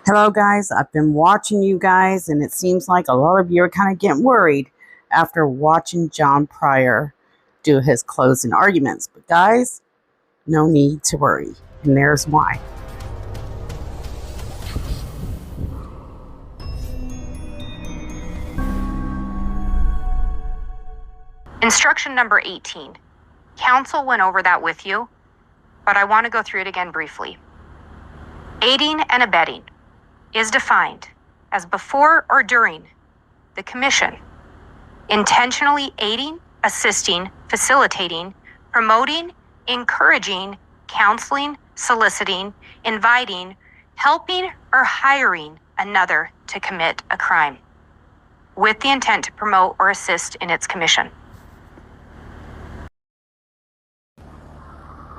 Hello, guys. I've been watching you guys, and it seems like a lot of you are kind of getting worried after watching John Pryor do his closing arguments. But, guys, no need to worry. And there's why. Instruction number 18. Counsel went over that with you, but I want to go through it again briefly. Aiding and abetting is defined as before or during the commission, intentionally aiding, assisting, facilitating, promoting, encouraging, counseling, soliciting, inviting, helping, or hiring another to commit a crime with the intent to promote or assist in its commission.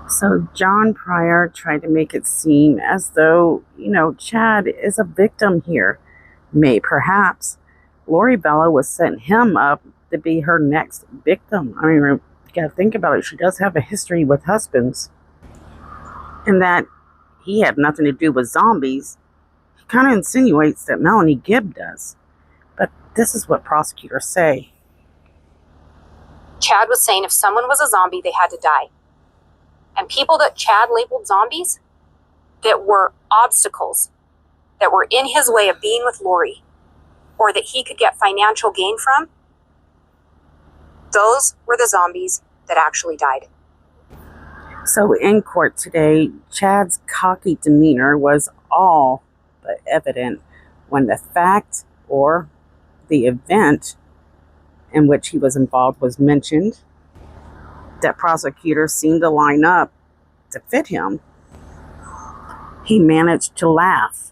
So John Pryor tried to make it seem as though, Chad is a victim here. Perhaps Lori Vallow was setting him up to be her next victim. I mean, you gotta think about it. She does have a history with husbands. And that he had nothing to do with zombies. He kind of insinuates that Melanie Gibb does. But this is what prosecutors say. Chad was saying if someone was a zombie, they had to die. And people that Chad labeled zombies, that were obstacles, that were in his way of being with Lori, or that he could get financial gain from, those were the zombies that actually died. So in court today, Chad's cocky demeanor was all but evident when the fact or the event in which he was involved was mentioned. That prosecutors seemed to line up to fit him. He managed to laugh,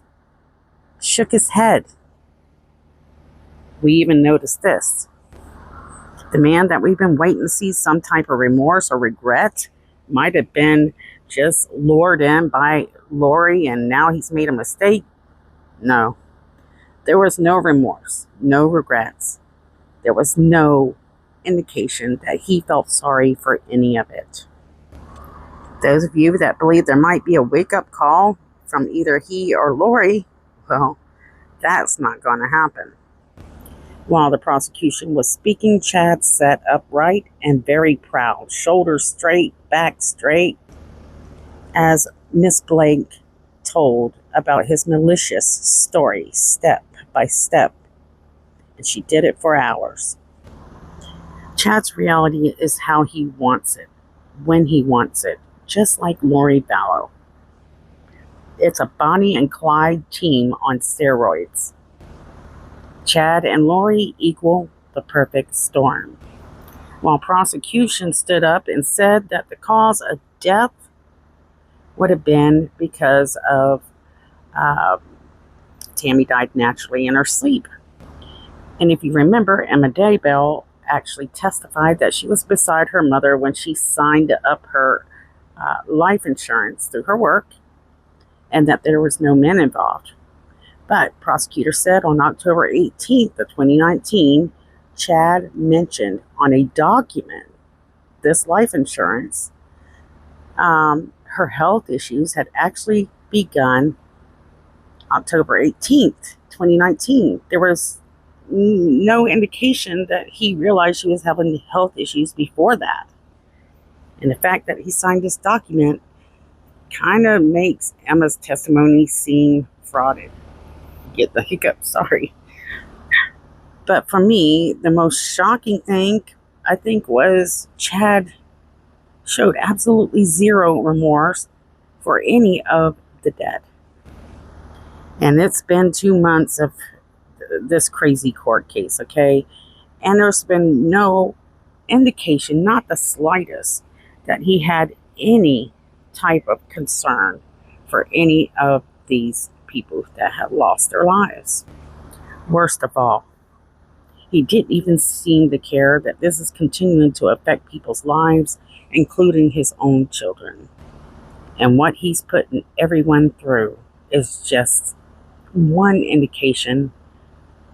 shook his head. We even noticed this. The man that we've been waiting to see some type of remorse or regret might have been just lured in by Lori and now he's made a mistake. No, there was no remorse, no regrets. There was no indication that he felt sorry for any of it. Those of you that believe there might be a wake-up call from either he or Lori, well, that's not going to happen. While the prosecution was speaking, Chad sat upright and very proud, shoulders straight, back straight, as Miss Blake told about his malicious story, step by step. And she did it for hours. Chad's reality is how he wants it, when he wants it, just like Lori Vallow. It's a Bonnie and Clyde team on steroids. Chad and Lori equal the perfect storm. While prosecution stood up and said that the cause of death would have been because of Tammy died naturally in her sleep. And if you remember, Emma Daybell actually testified that she was beside her mother when she signed up her life insurance through her work and that there was no men involved. But prosecutors said on October 18th of 2019, Chad mentioned on a document this life insurance, her health issues had actually begun October 18th, 2019. There was no indication that he realized she was having health issues before that. And the fact that he signed this document kind of makes Emma's testimony seem frauded. Get the hiccup, sorry. But for me, the most shocking thing, I think, was Chad showed absolutely zero remorse for any of the dead. And it's been 2 months of this crazy court case, okay? And there's been no indication, not the slightest, that he had any type of concern for any of these people that have lost their lives. Worst of all, he didn't even seem to care that this is continuing to affect people's lives, including his own children. And what he's putting everyone through is just one indication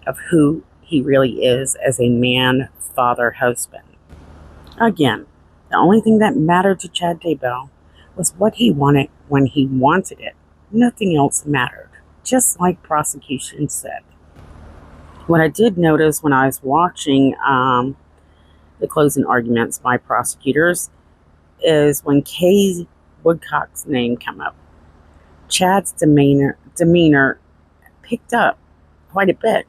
of who he really is as a man, father, husband. Again, the only thing that mattered to Chad Daybell was what he wanted when he wanted it. Nothing else mattered just like prosecution said. What I did notice when I was watching the closing arguments by prosecutors is when Kay Woodcock's name came up, Chad's demeanor picked up quite a bit.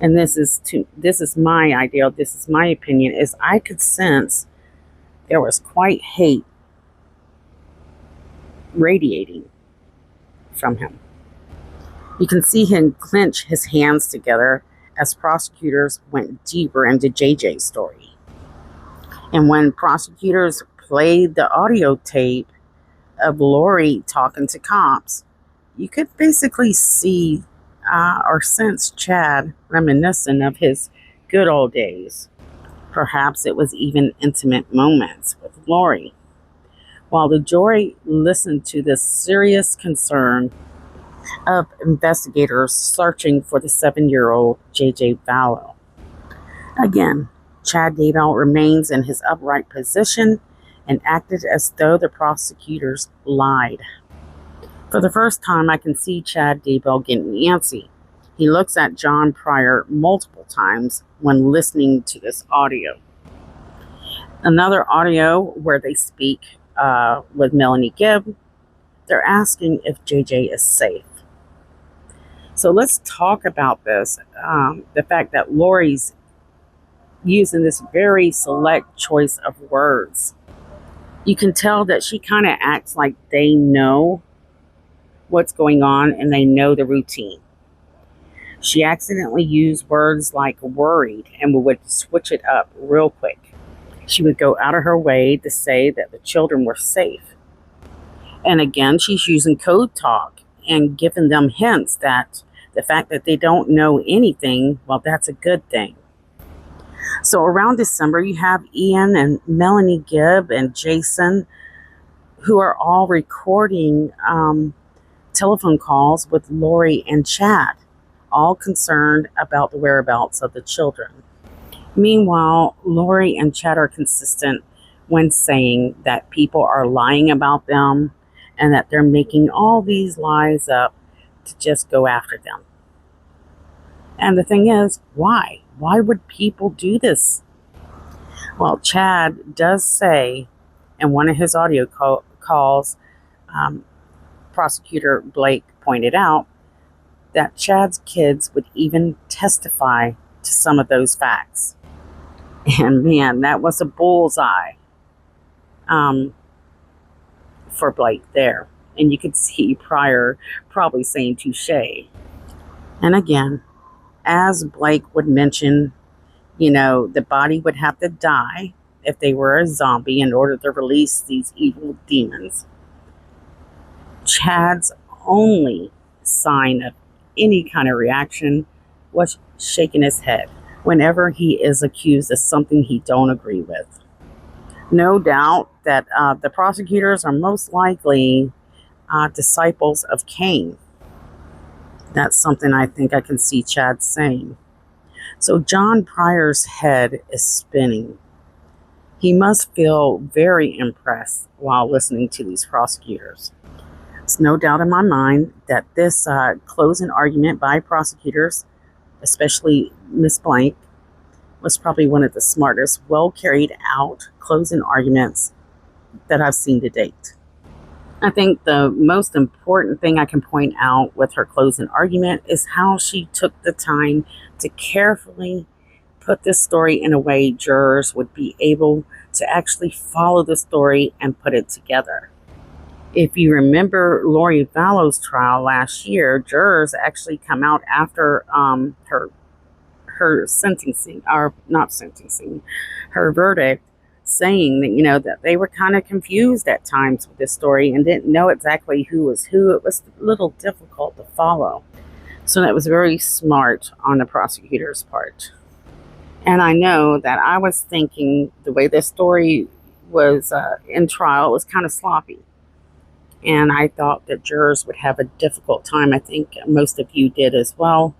And this is my ideal, this is my opinion, is I could sense there was quite hate radiating from him. You can see him clench his hands together as prosecutors went deeper into JJ's story. And when prosecutors played the audio tape of Lori talking to cops, you could basically see or sense Chad reminiscent of his good old days. Perhaps it was even intimate moments with Lori. While the jury listened to the serious concern of investigators searching for the 7-year-old JJ Vallow. Again, Chad Daybell remains in his upright position and acted as though the prosecutors lied. For the first time, I can see Chad Daybell getting antsy. He looks at John Pryor multiple times when listening to this audio. Another audio where they speak with Melanie Gibb, they're asking if JJ is safe. So let's talk about this. The fact that Lori's using this very select choice of words. You can tell that she kind of acts like they know what's going on and they know the routine. She accidentally used words like worried and would switch it up real quick. She would go out of her way to say that the children were safe. And again, she's using code talk and giving them hints that the fact that they don't know anything, well, that's a good thing. So around December, you have Ian and Melanie Gibb and Jason, who are all recording telephone calls with Lori and Chad, all concerned about the whereabouts of the children. Meanwhile, Lori and Chad are consistent when saying that people are lying about them and that they're making all these lies up to just go after them. And the thing is, why? Why would people do this? Well, Chad does say in one of his audio calls, Prosecutor Blake pointed out that Chad's kids would even testify to some of those facts. And man, that was a bullseye for Blake there. And you could see Pryor probably saying touche. And again, as Blake would mention, the body would have to die if they were a zombie in order to release these evil demons. Chad's only sign of any kind of reaction was shaking his head whenever he is accused of something he don't agree with. No doubt that the prosecutors are most likely disciples of Cain. That's something I think I can see Chad saying. So John Pryor's head is spinning. He must feel very impressed while listening to these prosecutors. It's no doubt in my mind that this closing argument by prosecutors, especially Miss Blank, was probably one of the smartest, well carried out closing arguments that I've seen to date. I think the most important thing I can point out with her closing argument is how she took the time to carefully put this story in a way jurors would be able to actually follow the story and put it together. If you remember Lori Vallow's trial last year, jurors actually come out after her sentencing, or not sentencing, her verdict, saying that, that they were kind of confused at times with this story and didn't know exactly who was who. It was a little difficult to follow. So that was very smart on the prosecutor's part. And I know that I was thinking the way this story was in trial was kind of sloppy. And I thought that jurors would have a difficult time. I think most of you did as well.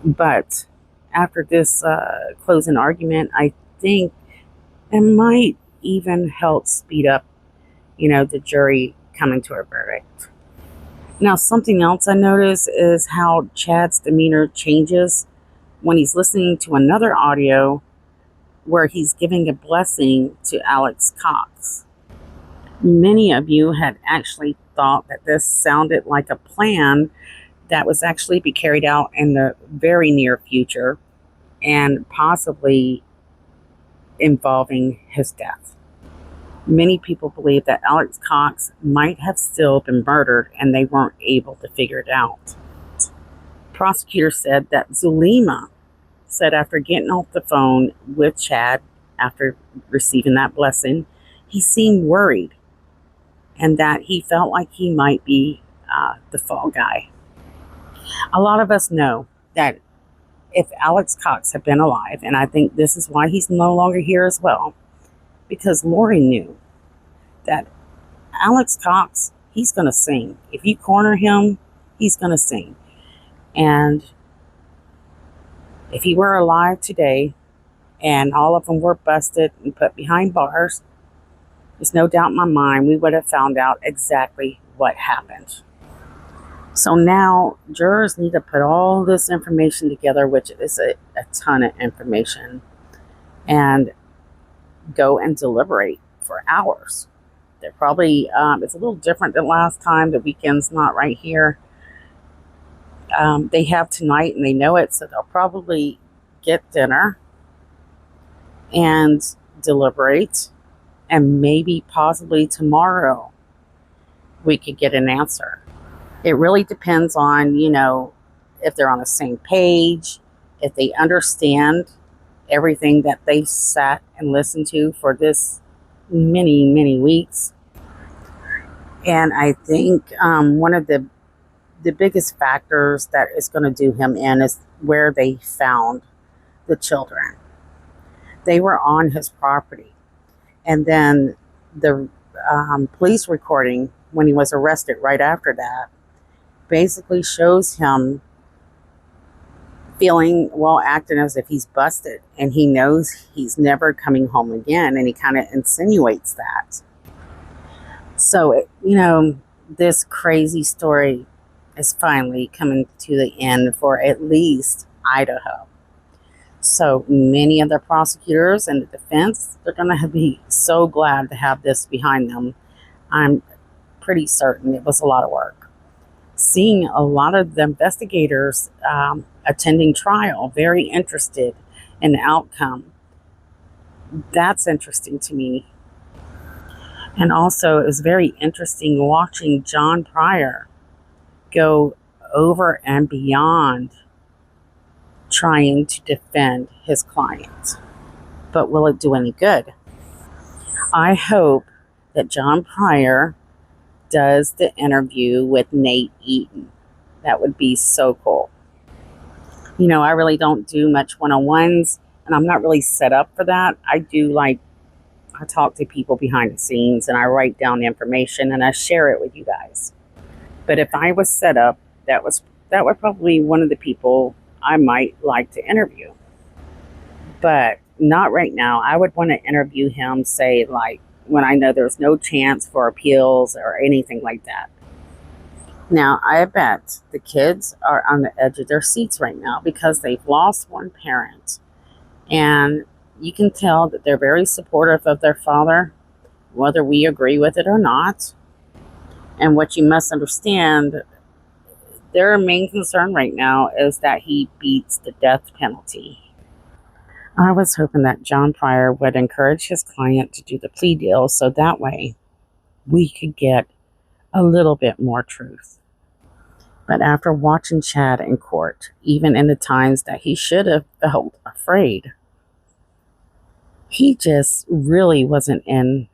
But after this closing argument, I think it might even help speed up, the jury coming to a verdict. Now, something else I notice is how Chad's demeanor changes when he's listening to another audio where he's giving a blessing to Alex Cox. Many of you had actually thought that this sounded like a plan that was actually be carried out in the very near future and possibly involving his death. Many people believe that Alex Cox might have still been murdered and they weren't able to figure it out. Prosecutor said that Zulema said after getting off the phone with Chad after receiving that blessing, he seemed worried and that he felt like he might be the fall guy. A lot of us know that if Alex Cox had been alive, and I think this is why he's no longer here as well, because Lori knew that Alex Cox, he's going to sing. If you corner him, he's going to sing. And if he were alive today and all of them were busted and put behind bars, there's no doubt in my mind we would have found out exactly what happened. So now jurors need to put all this information together, which is a ton of information, and go and deliberate for hours. They're probably, it's a little different than last time. The weekend's not right here. They have tonight and they know it, so they'll probably get dinner and deliberate, and maybe possibly tomorrow we could get an answer. It really depends on, if they're on the same page, if they understand everything that they've sat and listened to for this many, many weeks. And I think one of the biggest factors that is going to do him in is where they found the children. They were on his property. And then the police recording when he was arrested right after that basically shows him acting as if he's busted and he knows he's never coming home again, and he kind of insinuates that. So, this crazy story is finally coming to the end for at least Idaho. So many of the prosecutors and the defense, they're going to be so glad to have this behind them. I'm pretty certain it was a lot of work. Seeing a lot of the investigators attending trial, very interested in the outcome. That's interesting to me. And also, it was very interesting watching John Pryor go over and beyond trying to defend his client. But will it do any good? I hope that John Pryor does the interview with Nate Eaton. That would be so cool. I really don't do much one-on-ones, and I'm not really set up for that. I talk to people behind the scenes, and I write down the information, and I share it with you guys. But if I was set up, that would probably be one of the people I might like to interview. But not right now. I would want to interview him, say, when I know there's no chance for appeals or anything like that. Now, I bet the kids are on the edge of their seats right now because they've lost one parent. And you can tell that they're very supportive of their father, whether we agree with it or not. And what you must understand, their main concern right now is that he beats the death penalty. I was hoping that John Pryor would encourage his client to do the plea deal so that way we could get a little bit more truth. But after watching Chad in court, even in the times that he should have felt afraid, he just really wasn't in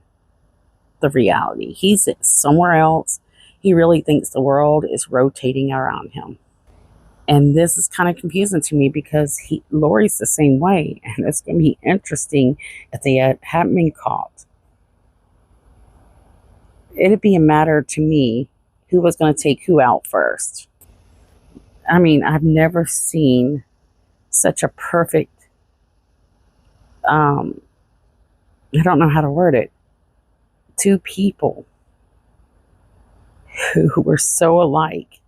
the reality. He's somewhere else. He really thinks the world is rotating around him. And this is kind of confusing to me because Lori's the same way. And it's going to be interesting if they hadn't been caught. It'd be a matter to me who was going to take who out first. I mean, I've never seen such a perfect, I don't know how to word it, two people who were so alike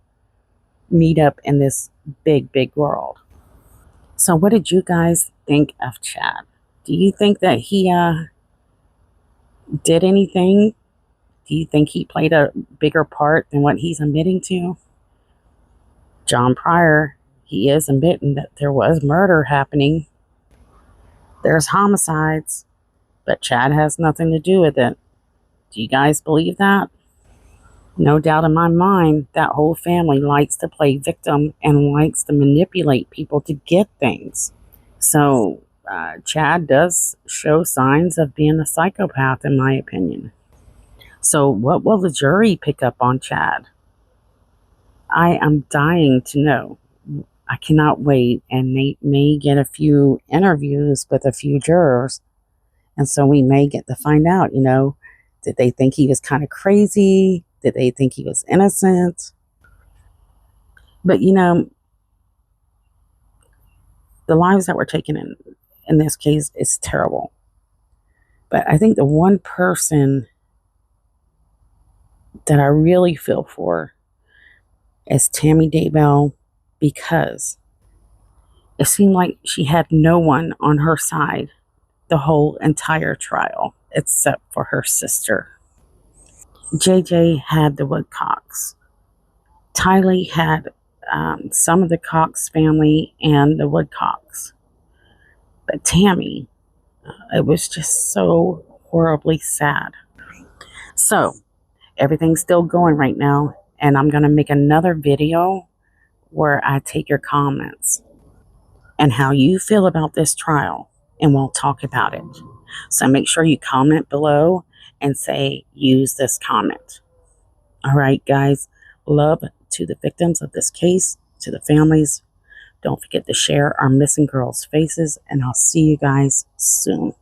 meet up in this big, big world. So what did you guys think of Chad? Do you think that he did anything? Do you think he played a bigger part than what he's admitting to? John Pryor, he is admitting that there was murder happening. There's homicides, but Chad has nothing to do with it. Do you guys believe that? No doubt in my mind, that whole family likes to play victim and likes to manipulate people to get things. So Chad does show signs of being a psychopath, in my opinion. So what will the jury pick up on Chad? I am dying to know. I cannot wait, and they may get a few interviews with a few jurors, and so we may get to find out, did they think he was kind of crazy? Did they think he was innocent? But, the lives that were taken in this case is terrible. But I think the one person that I really feel for is Tammy Daybell, because it seemed like she had no one on her side the whole entire trial except for her sister. JJ had the Woodcocks. Tylle had some of the Cox family and the Woodcocks. But Tammy, it was just so horribly sad. So, everything's still going right now, and I'm going to make another video where I take your comments and how you feel about this trial, and we'll talk about it. So make sure you comment below and say, use this comment. All right, guys. Love to the victims of this case, to the families. Don't forget to share our missing girls' faces, and I'll see you guys soon.